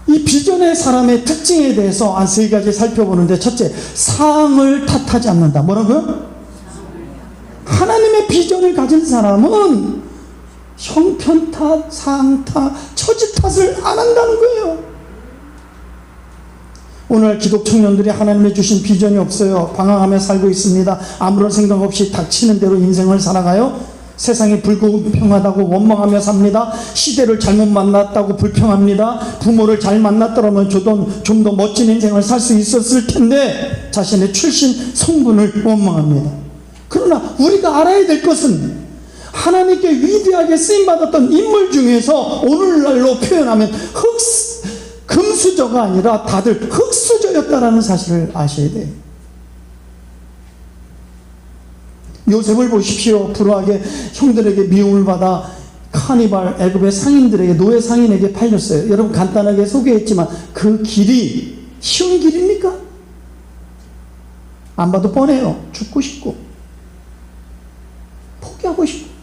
이 비전의 사람의 특징에 대해서 한 3가지 살펴보는데, 첫째, 상을 탓하지 않는다. 뭐라고요? 하나님의 비전을 가진 사람은 형편 탓, 상 탓, 처지 탓을 안 한다는 거예요. 오늘 기독 청년들이 하나님의 주신 비전이 없어요. 방황하며 살고 있습니다. 아무런 생각 없이 닥치는 대로 인생을 살아가요. 세상이 불공평하다고 원망하며 삽니다. 시대를 잘못 만났다고 불평합니다. 부모를 잘 만났더라면 좀 더 멋진 인생을 살 수 있었을 텐데 자신의 출신 성분을 원망합니다. 그러나 우리가 알아야 될 것은 하나님께 위대하게 쓰임받았던 인물 중에서 오늘날로 표현하면 금수저가 아니라 다들 흙수저였다라는 사실을 아셔야 돼요. 요셉을 보십시오. 불우하게 형들에게 미움을 받아 카니발, 애굽의 상인들에게, 노예 상인에게 팔렸어요. 여러분 간단하게 소개했지만 그 길이 쉬운 길입니까? 안 봐도 뻔해요. 죽고 싶고 포기하고 싶고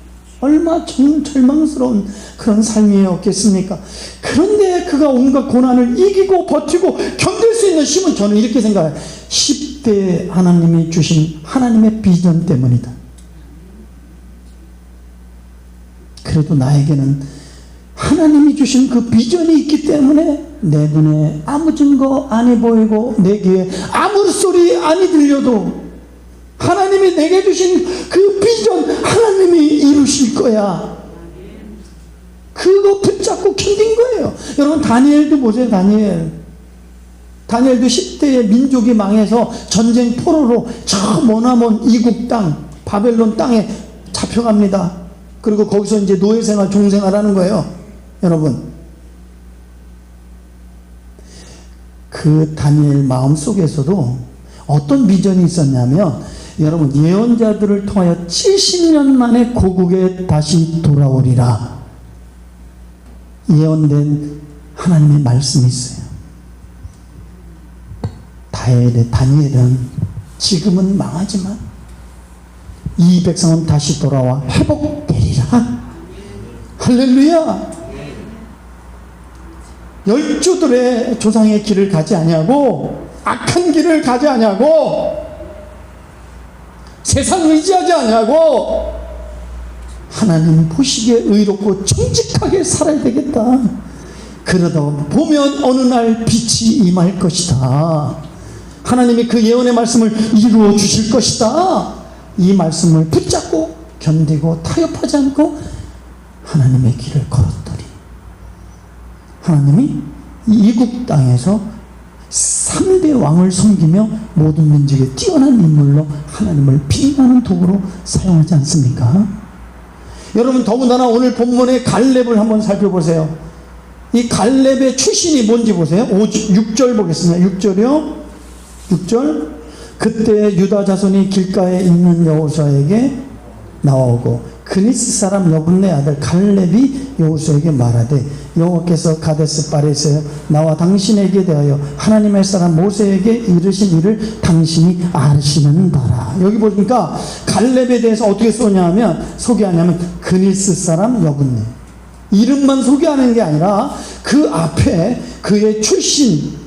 얼마 절망스러운 그런 삶이었겠습니까? 그런데 그가 온갖 고난을 이기고 버티고 견딜 수 있는 힘은 저는 이렇게 생각해요. 10대 하나님이 주신 하나님의 비전 때문이다. 그래도 나에게는 하나님이 주신 그 비전이 있기 때문에 내 눈에 아무 증거 안 보이고 내 귀에 아무 소리 안 들려도 하나님이 내게 주신 그 비전 하나님이 이루실 거야. 그거 붙잡고 견딘 거예요. 여러분 다니엘도 보세요. 다니엘도 10대의 민족이 망해서 전쟁 포로로 저 머나먼 이국 땅 바벨론 땅에 잡혀갑니다. 그리고 거기서 이제 노예생활 종생활하는 거예요. 여러분 그 다니엘 마음속에서도 어떤 비전이 있었냐면, 여러분 예언자들을 통하여 70년 만에 고국에 다시 돌아오리라 예언된 하나님의 말씀이 있어요. 다니엘은 지금은 망하지만 이 백성은 다시 돌아와 회복되리라. 할렐루야. 열조들의 조상의 길을 가지 아니하고 악한 길을 가지 아니하고 세상 의지하지 아니하고 하나님 보시기에 의롭고 정직하게 살아야 되겠다. 그러다 보면 어느 날 빛이 임할 것이다. 하나님이 그 예언의 말씀을 이루어 주실 것이다. 이 말씀을 붙잡고 견디고 타협하지 않고 하나님의 길을 걸었더니 하나님이 이국 땅에서 3대 왕을 섬기며 모든 민족에 뛰어난 인물로 하나님을 빙하는 도구로 사용하지 않습니까? 여러분 더군다나 오늘 본문의 갈렙을 한번 살펴보세요. 이 갈렙의 출신이 뭔지 보세요. 6절 보겠습니다. 6절이요. 6절. 그때 유다 자손이 길가에 있는 여호수아에게 나오고 그니스 사람 여분네 아들 갈렙이 여호수아에게 말하되 여호와께서 가데스 바레스에 나와 당신에게 대하여 하나님의 사람 모세에게 이르신 일을 당신이 아시는 바라. 여기 보니까 갈렙에 대해서 어떻게 소개하냐면 그니스 사람 여분네, 이름만 소개하는 게 아니라 그 앞에 그의 출신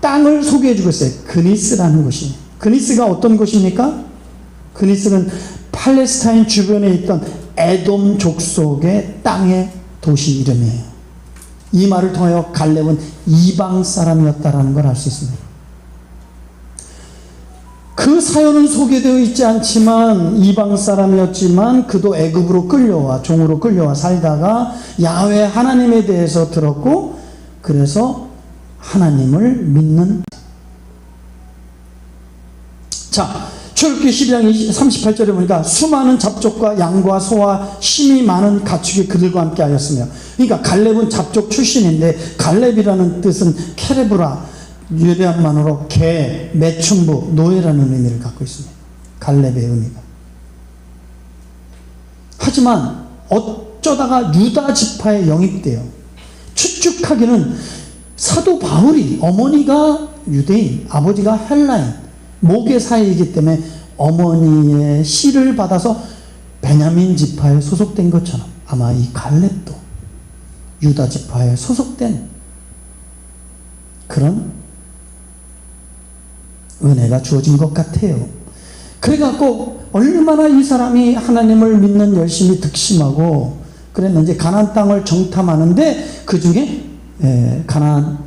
땅을 소개해주고 있어요. 그니스라는 곳이. 그니스가 어떤 곳입니까? 그니스는 팔레스타인 주변에 있던 에돔 족속의 땅에 도시 이름이에요. 이 말을 통하여 갈렙은 이방 사람이었다라는 걸 알 수 있습니다. 그 사연은 소개되어 있지 않지만 이방 사람이었지만 그도 애굽으로 끌려와 종으로 끌려와 살다가 야훼 하나님에 대해서 들었고 그래서 하나님을 믿는. 자, 출애굽기 12장 38절에 보니까 수많은 잡족과 양과 소와 힘이 많은 가축이 그들과 함께 하였으며, 그러니까 갈렙은 잡족 출신인데 갈렙이라는 뜻은 케레브라, 유대한만으로 개, 매춘부, 노예라는 의미를 갖고 있습니다. 갈렙의 의미가. 하지만 어쩌다가 유다 지파에 영입돼요. 추측하기는 사도 바울이 어머니가 유대인, 아버지가 헬라인, 모계사이이기 때문에 어머니의 씨를 받아서 베냐민 지파에 소속된 것처럼 아마 이 갈렙도 유다 지파에 소속된 그런 은혜가 주어진 것 같아요. 그래갖고 얼마나 이 사람이 하나님을 믿는 열심히 득심하고 그랬는지 가나안 땅을 정탐하는데 그 중에 가나안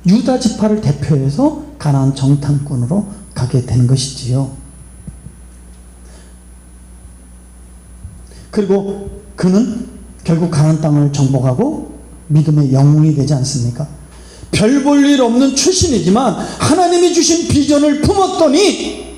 유다 지파를 대표해서 가나안 정탐꾼으로 가게 된 것이지요. 그리고 그는 결국 가나안 땅을 정복하고 믿음의 영웅이 되지 않습니까? 별 볼 일 없는 출신이지만 하나님이 주신 비전을 품었더니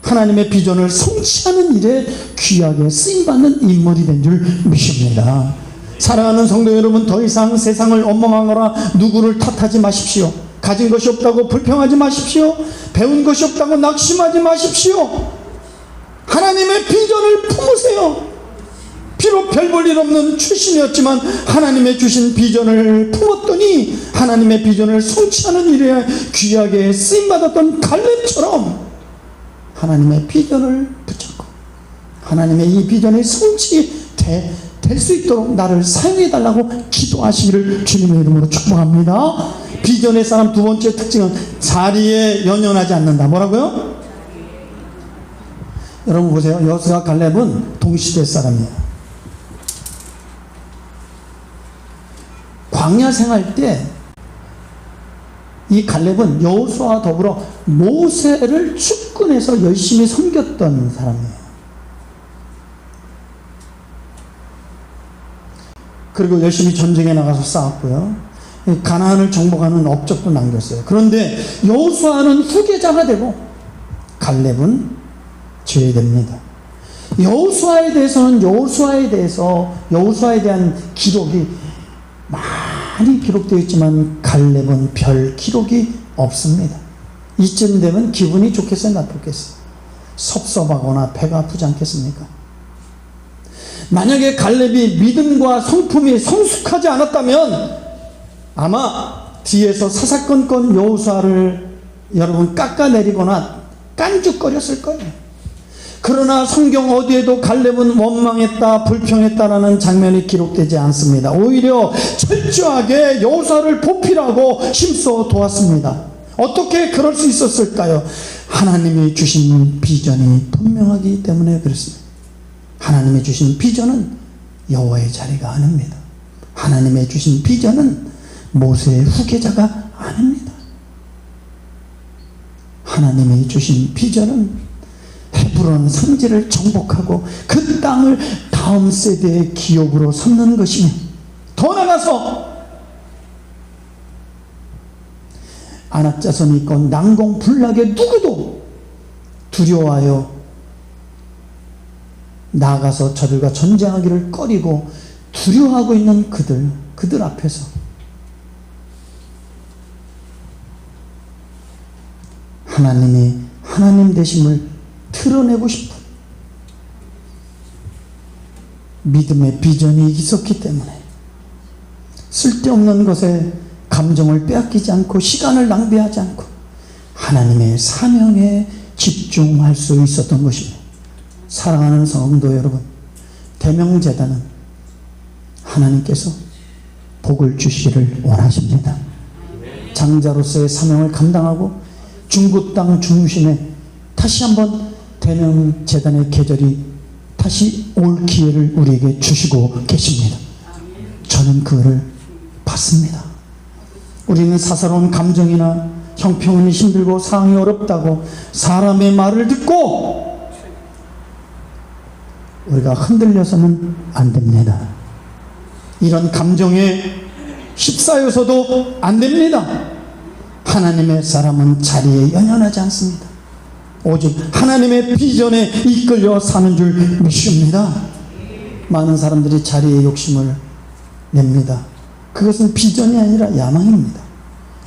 하나님의 비전을 성취하는 일에 귀하게 쓰임받는 인물이 된 줄 믿습니다. 사랑하는 성도 여러분, 더 이상 세상을 원망하거나 누구를 탓하지 마십시오. 가진 것이 없다고 불평하지 마십시오. 배운 것이 없다고 낙심하지 마십시오. 하나님의 비전을 품으세요. 비록 별 볼 일 없는 출신이었지만 하나님의 주신 비전을 품었더니 하나님의 비전을 성취하는 일에 귀하게 쓰임받았던 갈렙처럼 하나님의 비전을 붙잡고 하나님의 이 비전이 성취될 수 있도록 나를 사용해달라고 기도하시기를 주님의 이름으로 축복합니다. 비전의 사람 두 번째 특징은 자리에 연연하지 않는다. 뭐라고요? 여러분 보세요. 여호수아와 갈렙은 동시대 사람이에요. 광야 생활 때 이 갈렙은 여호수아와 더불어 모세를 축근해서 열심히 섬겼던 사람이에요. 그리고 열심히 전쟁에 나가서 싸웠고요. 가나안을 정복하는 업적도 남겼어요. 그런데 여호수아는 후계자가 되고 갈렙은 제외됩니다. 여호수아에 대해서는 여호수아에 대한 기록이 많이 기록되어 있지만 갈렙은 별 기록이 없습니다. 이쯤 되면 기분이 좋겠어요, 나쁘겠어요? 섭섭하거나 배가 아프지 않겠습니까? 만약에 갈렙이 믿음과 성품이 성숙하지 않았다면 아마 뒤에서 사사건건 여호수아를 여러분 깎아내리거나 깐죽거렸을 거예요. 그러나 성경 어디에도 갈렙은 원망했다, 불평했다라는 장면이 기록되지 않습니다. 오히려 철저하게 여호수아를 보필하고 힘써 도왔습니다. 어떻게 그럴 수 있었을까요? 하나님이 주신 비전이 분명하기 때문에 그렇습니다. 하나님이 주신 비전은 여호와의 자리가 아닙니다. 하나님의 주신 비전은 모세의 후계자가 아닙니다. 하나님이 주신 비전은 헤브론 성지를 정복하고 그 땅을 다음 세대의 기업으로 삼는 것이며, 더 나아가서 아낙 자손이 있고 난공불락에 누구도 두려워하여 나아가서 저들과 전쟁하기를 꺼리고 두려워하고 있는 그들 앞에서 하나님이 하나님 되심을 드러내고 싶은 믿음의 비전이 있었기 때문에 쓸데없는 것에 감정을 빼앗기지 않고 시간을 낭비하지 않고 하나님의 사명에 집중할 수 있었던 것입니다. 사랑하는 성도 여러분, 대명제단은 하나님께서 복을 주시기를 원하십니다. 장자로서의 사명을 감당하고 중국 땅 중심에 다시 한번 대명제단의 계절이 다시 올 기회를 우리에게 주시고 계십니다. 저는 그거를 봤습니다. 우리는 사사로운 감정이나 형편이 힘들고 상황이 어렵다고 사람의 말을 듣고 우리가 흔들려서는 안 됩니다. 이런 감정에 휩싸여서도 안 됩니다. 하나님의 사람은 자리에 연연하지 않습니다. 오직 하나님의 비전에 이끌려 사는 줄 믿습니다. 많은 사람들이 자리에 욕심을 냅니다. 그것은 비전이 아니라 야망입니다.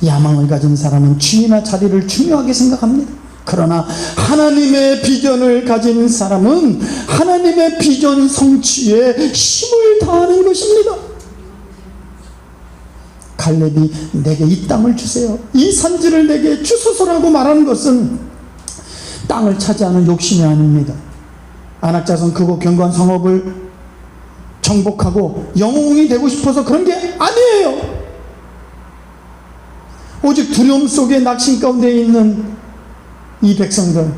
야망을 가진 사람은 지위나 자리를 중요하게 생각합니다. 그러나 하나님의 비전을 가진 사람은 하나님의 비전 성취에 힘을 다하는 것입니다. 갈렙이 내게 이 땅을 주세요, 이 산지를 내게 주소서라고 말하는 것은 땅을 차지하는 욕심이 아닙니다. 안악자손 크고 견고한 성읍을 정복하고 영웅이 되고 싶어서 그런 게 아니에요. 오직 두려움 속에 낙심 가운데 있는 이 백성들,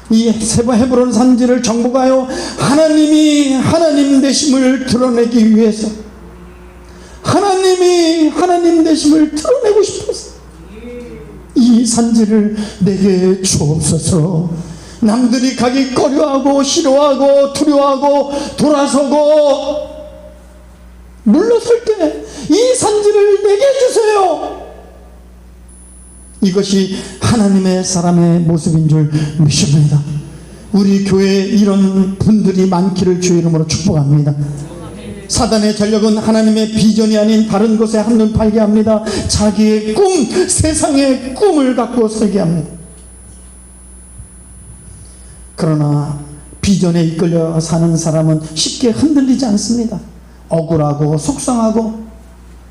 이 헤브론 산지를 정복하여 하나님이 하나님 되심을 드러내기 위해서, 하나님이 하나님 되심을 드러내고 싶어서 이 산지를 내게 주옵소서. 남들이 가기 꺼려하고 싫어하고 두려워하고 돌아서고 물러설 때 이 산지를 내게 주세요. 이것이 하나님의 사람의 모습인 줄 믿습니다. 우리 교회에 이런 분들이 많기를 주의 이름으로 축복합니다. 사단의 전력은 하나님의 비전이 아닌 다른 것에 한눈 팔게 합니다. 자기의 꿈, 세상의 꿈을 갖고 살게 합니다. 그러나 비전에 이끌려 사는 사람은 쉽게 흔들리지 않습니다. 억울하고 속상하고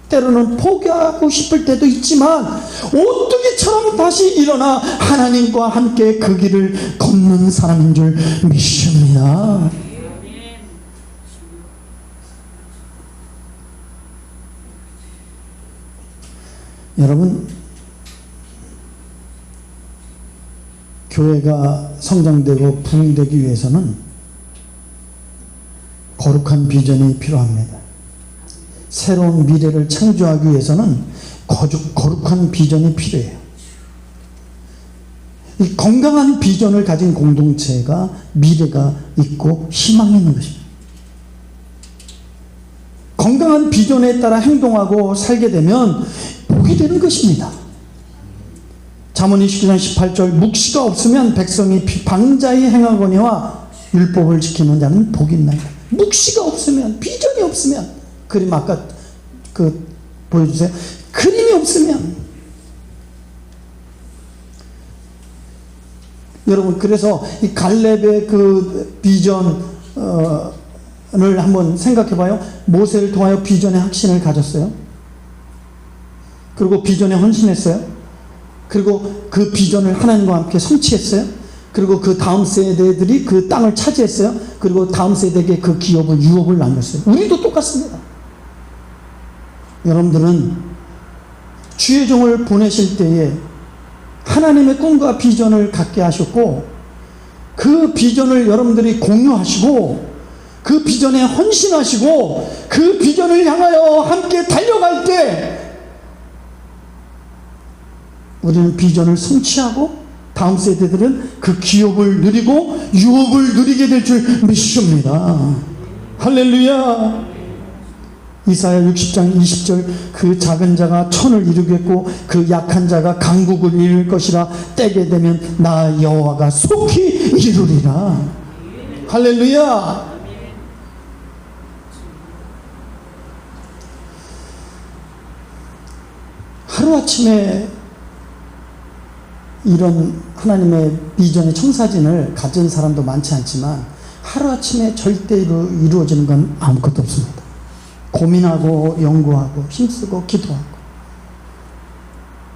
때로는 포기하고 싶을 때도 있지만 오뚜기처럼 다시 일어나 하나님과 함께 그 길을 걷는 사람인 줄 믿습니다. 여러분, 교회가 성장되고 부흥되기 위해서는 거룩한 비전이 필요합니다. 새로운 미래를 창조하기 위해서는 거룩한 비전이 필요해요. 이 건강한 비전을 가진 공동체가 미래가 있고 희망이 있는 것입니다. 건강한 비전에 따라 행동하고 살게 되면 복이 되는 것입니다. 잠언 29장 18절, 묵시가 없으면 백성이 방자히 행하거니와 율법을 지키는 자는 복이 있나이다. 묵시가 없으면, 비전이 없으면, 그림 아까 보여주세요. 그림이 없으면, 여러분, 그래서 이 갈렙의 그 비전을 한번 생각해 봐요. 모세를 통하여 비전의 확신을 가졌어요. 그리고 비전에 헌신했어요. 그리고 그 비전을 하나님과 함께 성취했어요. 그리고 그 다음 세대들이 그 땅을 차지했어요. 그리고 다음 세대에게 그 기업을, 유업을 남겼어요. 우리도 똑같습니다. 여러분들은 주의 종을 보내실 때에 하나님의 꿈과 비전을 갖게 하셨고, 그 비전을 여러분들이 공유하시고, 그 비전에 헌신하시고, 그 비전을 향하여 함께 달려갈 때 우리는 비전을 성취하고 다음 세대들은 그 기업을 누리고 유업을 누리게 될 줄 믿습니다. 할렐루야. 이사야 60장 20절, 그 작은 자가 천을 이루겠고 그 약한 자가 강국을 이룰 것이라. 때게 되면 나 여호와가 속히 이루리라. 할렐루야. 하루아침에 이런 하나님의 비전의 청사진을 가진 사람도 많지 않지만 하루아침에 절대로 이루어지는 건 아무것도 없습니다. 고민하고 연구하고 힘쓰고 기도하고,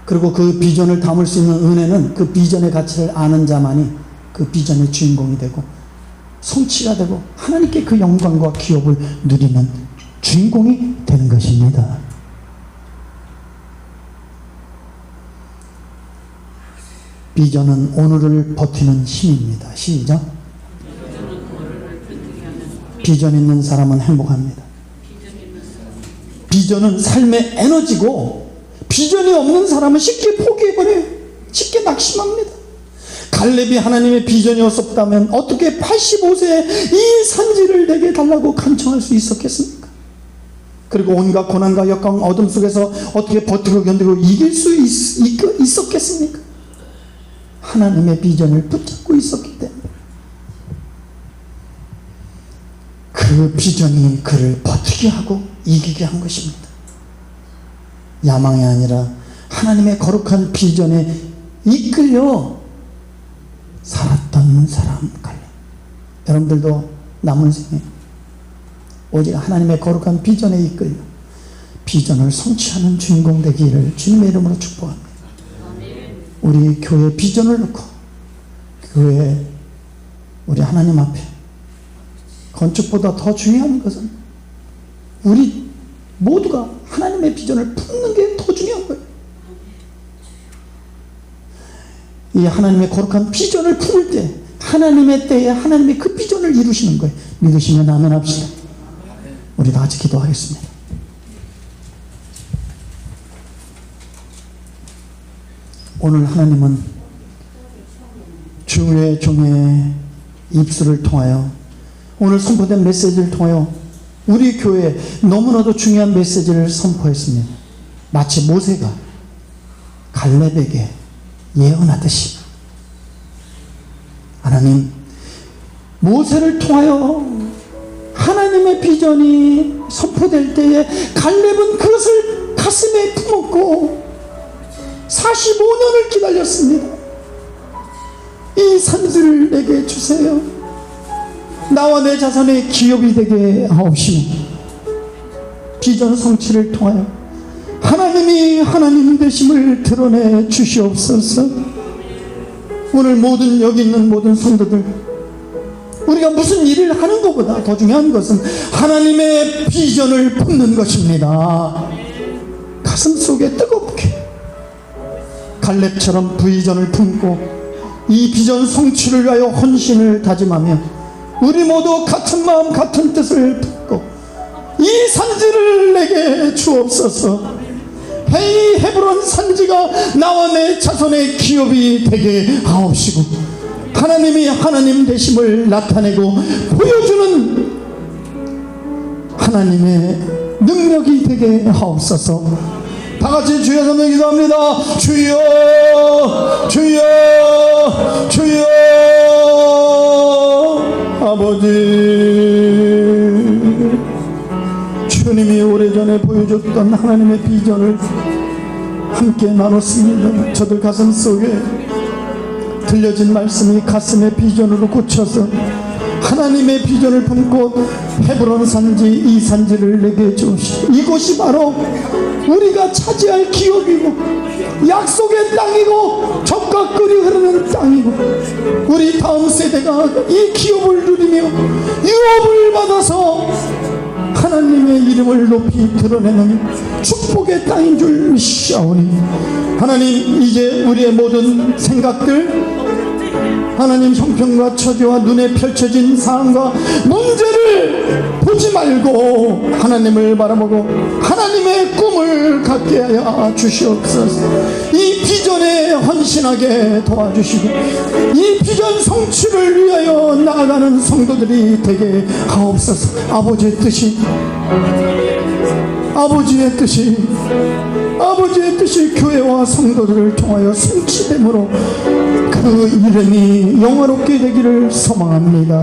그리고 그 비전을 담을 수 있는 은혜는 그 비전의 가치를 아는 자만이 그 비전의 주인공이 되고 성취가 되고 하나님께 그 영광과 기업을 누리는 주인공이 되는 것입니다. 비전은 오늘을 버티는 힘입니다. 시작. 비전 있는 사람은 행복합니다. 비전은 삶의 에너지고 비전이 없는 사람은 쉽게 포기해버려요. 쉽게 낙심합니다. 갈렙이 하나님의 비전이 없었다면 어떻게 85세에 이 산지를 내게 달라고 간청할 수 있었겠습니까? 그리고 온갖 고난과 역경 어둠 속에서 어떻게 버티고 견디고 이길 수 있었겠습니까? 하나님의 비전을 붙잡고 있었기 때문에. 그 비전이 그를 버티게 하고 이기게 한 것입니다. 야망이 아니라 하나님의 거룩한 비전에 이끌려 살았던 사람 갈렙. 여러분들도 남은 생에 오직 하나님의 거룩한 비전에 이끌려 비전을 성취하는 주인공 되기를 주님의 이름으로 축복합니다. 우리 교회 비전을 놓고 교회 우리 하나님 앞에 건축보다 더 중요한 것은 우리 모두가 하나님의 비전을 품는 게 더 중요한 거예요. 이 하나님의 거룩한 비전을 품을 때 하나님의 때에 하나님의 그 비전을 이루시는 거예요. 믿으시면 아멘 합시다. 우리 다 같이 기도하겠습니다. 오늘 하나님은 주의 종의 입술을 통하여 오늘 선포된 메시지를 통하여 우리 교회에 너무나도 중요한 메시지를 선포했습니다. 마치 모세가 갈렙에게 예언하듯이 하나님 모세를 통하여 하나님의 비전이 선포될 때에 갈렙은 그것을 가슴에 품었고 45년을 기다렸습니다. 이 산지를 내게 주세요. 나와 내 자손의 기업이 되게 하옵시며 비전 성취를 통하여 하나님이 하나님 되심을 드러내 주시옵소서. 오늘 모든 여기 있는 모든 성도들 우리가 무슨 일을 하는 것보다 더 중요한 것은 하나님의 비전을 품는 것입니다. 가슴 속에 뜨겁게 갈렙처럼 비전을 품고 이 비전 성취를 위하여 헌신을 다짐하며 우리 모두 같은 마음 같은 뜻을 품고 이 산지를 내게 주옵소서. 이 헤브론 산지가 나와 내 자손의 기업이 되게 하옵시고 하나님이 하나님 되심을 나타내고 보여주는 하나님의 능력이 되게 하옵소서. 다같이 주여 삼에 기도합니다. 주여 주여 주여. 아버지 주님이 오래전에 보여줬던 하나님의 비전을 함께 나눴습니다. 저들 가슴 속에 들려진 말씀이 가슴의 비전으로 고쳐서 하나님의 비전을 품고 헤브론 산지 이 산지를 내게 주시오. 이곳이 바로 우리가 차지할 기업이고 약속의 땅이고 젖과 꿀이 흐르는 땅이고 우리 다음 세대가 이 기업을 누리며 유업을 받아서 하나님의 이름을 높이 드러내는 축복의 땅인 줄 믿사오니 하나님 이제 우리의 모든 생각들 하나님 형편과 처지와 눈에 펼쳐진 상황과 문제를 보지 말고 하나님을 바라보고 하나님의 꿈을 갖게 하여 주시옵소서. 이 비전에 헌신하게 도와주시고 이 비전 성취를 위하여 나아가는 성도들이 되게 하옵소서. 아버지의 뜻이 아버지의 뜻이 교회와 성도들을 통하여 성취됨으로 그 이름이 영화롭게 되기를 소망합니다.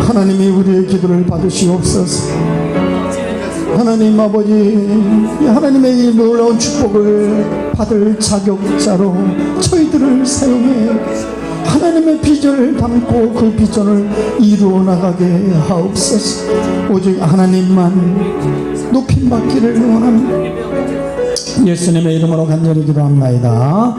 하나님이 우리의 기도를 받으시옵소서. 하나님 아버지 하나님의 이 놀라운 축복을 받을 자격자로 저희들을 사용해 하나님의 비전을 담고 그 비전을 이루어 나가게 하옵소서. 오직 하나님만 높임 받기를 원합니다. 예수님의 이름으로 간절히 기도합니다.